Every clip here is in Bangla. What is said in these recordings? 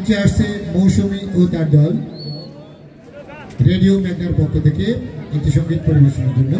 মঞ্চে আসছে মৌসুমী ও তার দল রেডিও মেঘনার পক্ষ থেকে একটি সঙ্গীত পরিবেশনের জন্য।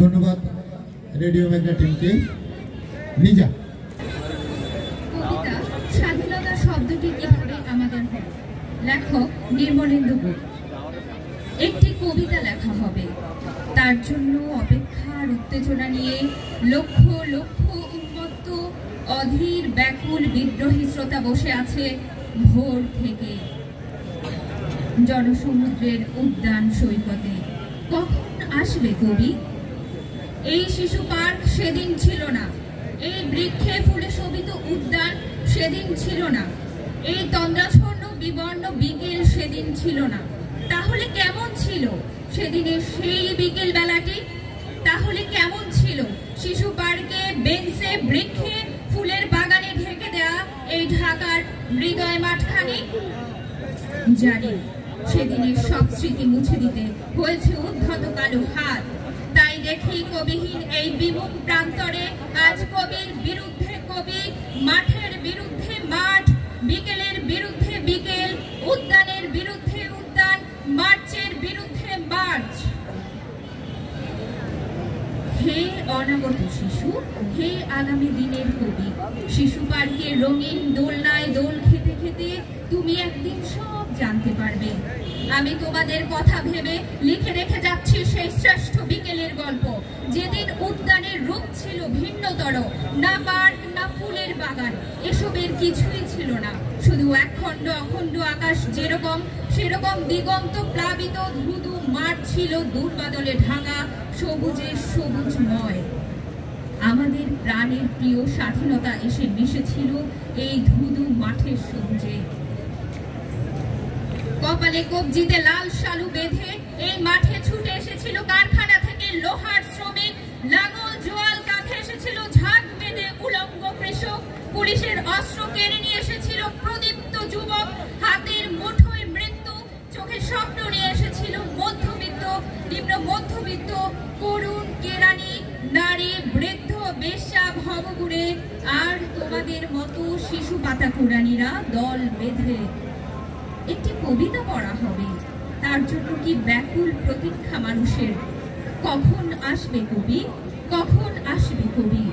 ধন্যবাদ রেডিও মেঘনা টিমকে। নিজা কবিতা স্বাধীনতা শব্দটি কি করে আমাদের হবে? লেখক নির্মলেন্দু গুহ। একটি কবিতা লেখা হবে, তার জন্য অপেক্ষার উত্তেজনা নিয়ে লক্ষ লক্ষ উন্মত্ত অধীর ব্যাকুল বিদ্রোহী শ্রোতা বসে আছে ভোর থেকে জনসমুদ্রের উদ্যান সৈকতে। কখন আসবে কবি? এই শিশু পার্ক সেদিন ছিল না, এই বৃক্ষে ফুলে শোভিত উদ্যান সেদিন ছিল না, এই তন্দ্রাচ্ছন্ন বিবর্ণ বিকেল সেদিন ছিল না। তাহলে কেমন ছিল সেদিনের সেই বিকেল বেলাটি? তাহলে কেমন ছিল শিশু পার্কে, বেঞ্চে, বৃক্ষে, ফুলের বাগানে ঢেকে দেয়া এই ঢাকার হৃদয় মাঠখানি? জানি সেদিনের সব স্মৃতি মুছে দিতে হয়েছে উদ্ধত কালো হাত। তাই দেখি কবিহীন এই বিমুখ প্রান্তরে আজ কবির বিরুদ্ধে কবি, মাঠের বিরুদ্ধে মাঠ, বিকেলের বিরুদ্ধে বিকেল, উদ্যানের বিরুদ্ধে উদ্যান, মার্চের বিরুদ্ধে মার্চ। হে অনাগত শিশু, হে আগামী দিনের কবি, শিশু পার্কে রঙিন দোলনায় দোল খেতে খেতে তুমি একদিন সব জানতে পারবে। আমি তোমাদের কথা ভেবে লিখে রেখে যাচ্ছি সেই শ্রেষ্ঠ বিকেলের গল্প, যেদিন উদ্যানের রূপ ছিল ভিন্নতর। না পার্ক, না ফুলের বাগান, এসবের কিছুই ছিল না। শুধু একখণ্ড অখণ্ড আকাশ যেরকম, সেরকম দিগন্ত প্লাবিত ধুধু মাঠ ছিল দুর্বাদলে ঢাকা, সবুজের সবুজময়। আমাদের প্রাণের প্রিয় স্বাধীনতা এসে মিশেছিল এই ধুধু মাঠের সবুজে। কপালে কবজিতে লাল শালু বেঁধে এই মাঠে ছুটে এসেছিল কারখানা থেকে লোহার শ্রমিক, লাঙল জোয়াল কাঁধে এসেছিল ঝাঁক বেঁধে উলঙ্গ কৃষক, পুলিশের অস্ত্র কেড়ে নিয়ে এসেছিল প্রদীপ্ত যুবক, হাতের মুঠোয় মৃত্যু, চোখে স্বপ্ন নিয়ে এসেছিল মধ্যবিত্ত, নিম্ন মধ্যবিত্ত, করুণ কেরানি, নারী, বৃদ্ধ, বেশ্যা, ভবঘুরে, আর তোমাদের মতো শিশু পাতা কুড়ানিরা দল বেঁধে। একটি কবিতা পড়া হবে, তার জন্য কি ব্যাকুল প্রতীক্ষা মানুষের। কখন আসবে কবি? কখন আসবে কবি?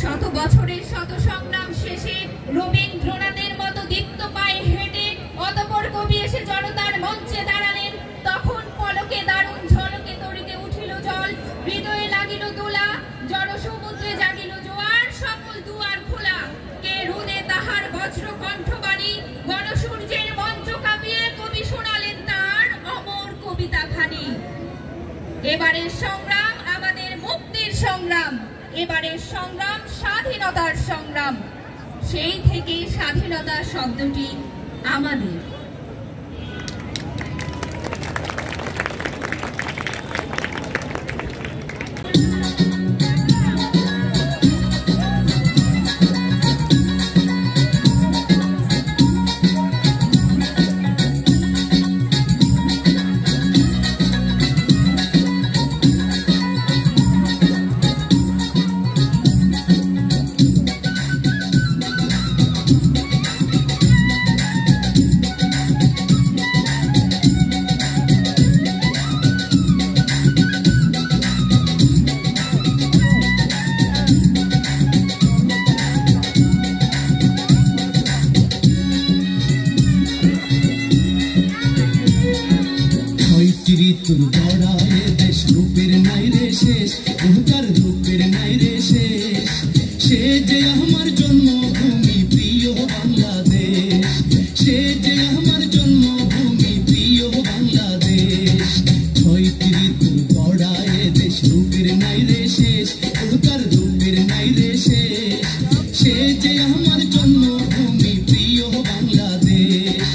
শত বছরের শত সংগ্রাম শেষে রবীন্দ্রনাথের মতো দীপ্ত পায়ে হেঁটে অতঃপর কবি এসে জনতার মঞ্চে দাঁড়ালেন। তখন পলকে দারুণ ঝলকে তড়িতে উঠিল জল, হৃদয়ে লাগিল দোলা, জনসমুদ্রে জাগিল জোয়ার, সকল দুয়ার খোলা। কে রুদে তাহার বজ্র কণ্ঠবাণী, গণসূর্যের মঞ্চ কাঁপিয়ে কবি শোনালেন তার অমর কবিতা খানি। এবারের সংগ্রাম আমাদের মুক্তির সংগ্রাম, এবারের সংগ্রাম স্বাধীনতার সংগ্রাম। সেই থেকে স্বাধীনতা শব্দটি আমাদের। ঋতুর গড়ায় দেশ রূপের নাই রে শেষ, বহুকার রূপের নাই রে শেষ। সে যে আমার জন্মভূমি প্রিয় বাংলাদেশ, সে যে আমার জন্মভূমি প্রিয় বাংলাদেশ। ছয়টি ঋতুর গড়ায় দেশ রূপের নাই রে শেষ, বহুকার রূপের নাই রে শেষ। সে যে আমার জন্মভূমি প্রিয় বাংলাদেশ,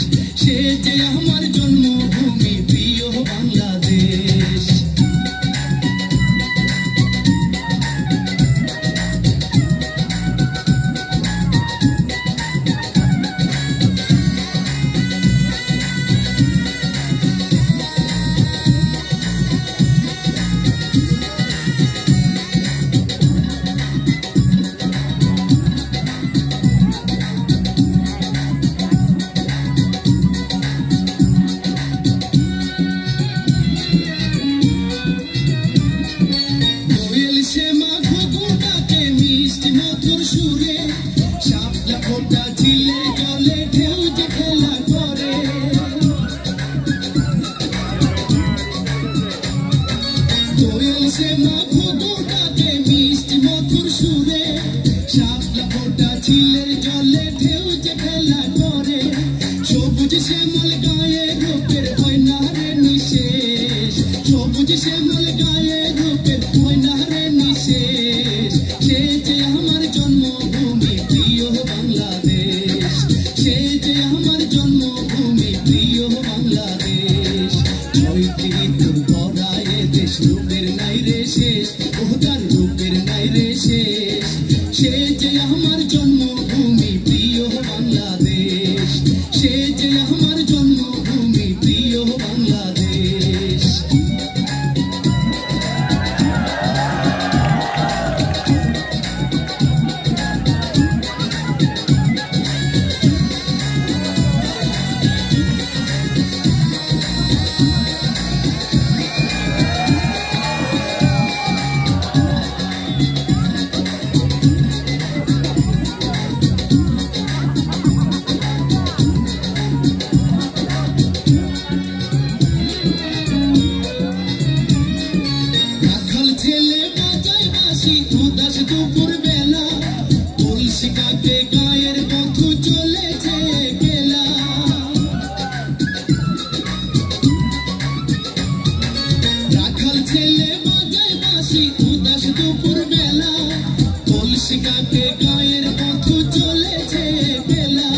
সে যে আমার জন্মভূমি প্রিয় বাংলাদেশ। শ্যামল গায়ে রূপের হয় না রে নিশেষ, সবুজ শ্যামল গায়ে রূপের হয় না রে নিশেষ। সে যে আমার জন্মভূমি প্রিয় বাংলাদেশ, সে যে আমার জন্মভূমি প্রিয় বাংলাদেশ। ছয়টি ঋতুর ভরা এ দেশ, রূপের নাই রে শেষ, ও তার রূপের নাই রে শেষ। সে যে আমার জন্মভূমি প্রিয় বাংলাদেশ, সে যে আমার জন্মভূমি প্রিয় বাংলাদেশ। রাখাল ছেলে বাজায় বাঁশি উদাস দুপুর বেলা, তুলসী কাকে গায়ের বধূ চলেছে গেলা। রাখাল ছেলে বাজায় বাঁশি উদাস দুপুর বেলা, তুলসী কাকে গায়ের বধূ চলেছে গেলা।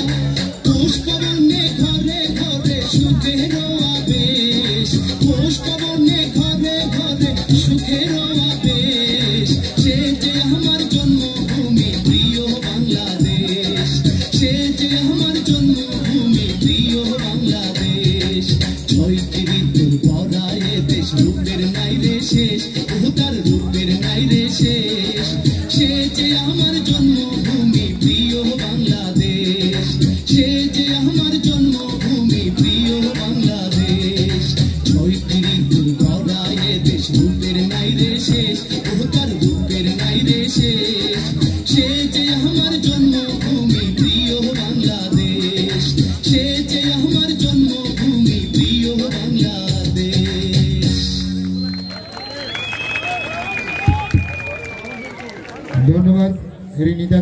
পুষ্পবনে ঘরে ঘরে সুখের আবেশ, পুষ্পবনে ঘরে ঘরে সুখের আবেশ। সে যে আমার জন্মভূমি প্রিয় বাংলাদেশ, সে যে আমার জন্মভূমি প্রিয় বাংলাদেশ। ছয়টি ঋতুর ভরা এ দেশ, রূপের নাই রে শেষ, ও তার রূপের নাই রে শেষ। সে যে আমার জন্মভূমি প্রিয় বাংলাদেশ, সে যে আমার জন্মভূমি প্রিয় বাংলাদেশ। ছয়টি ঋতুর ভরা এ দেশ, রূপের নাই রে শেষ, ও তার রূপের নাই রে শেষ। সে যে আমার জন্মভূমি প্রিয় বাংলাদেশ, সে যে আমার জন্মভূমি প্রিয় বাংলাদেশ। ধন্যবাদ রিনিতা।